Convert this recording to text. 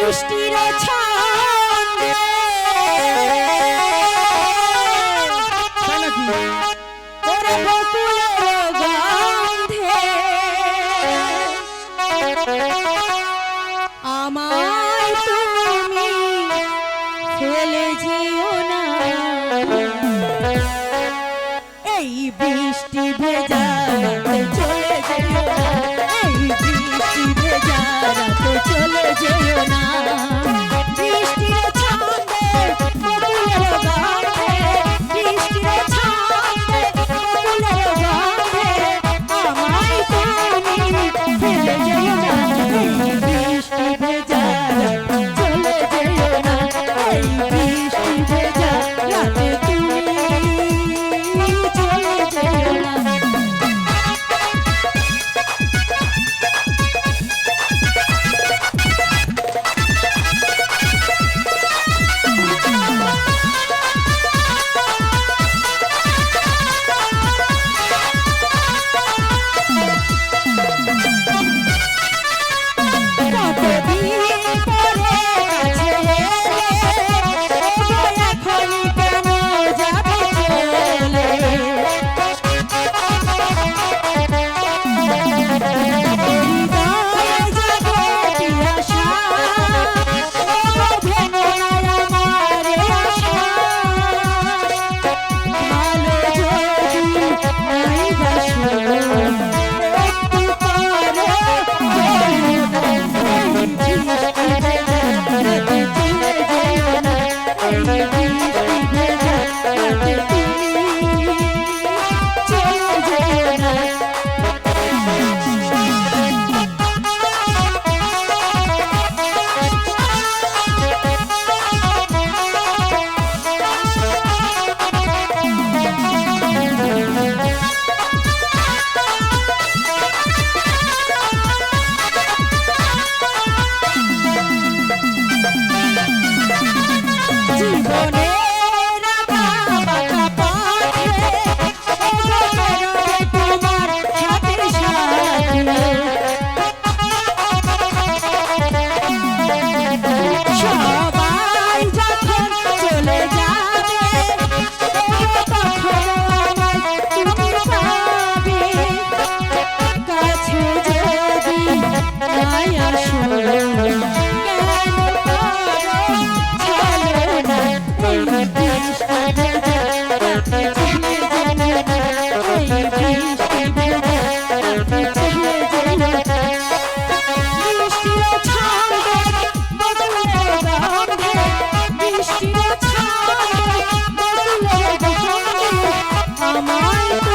বৃষ্টির ছন্দে ওরে বকুলের গন্ধে আমায় তুমি ফেলে যেও না এই বৃষ্টি ভেজা রাতে চলে যেও না এই বৃষ্টি ভেজা রাতে চলে যেও না বৃষ্টির ছন্দে বকুলের গন্ধে বৃষ্টির ছন্দে বকুলের গন্ধে আমায় তুমি ফেলে যেও না এই বৃষ্টি ভেজা রাতে চলে যেও না এই বৃষ্টি ভেজা রাতে তুমি চলে যেও না আমার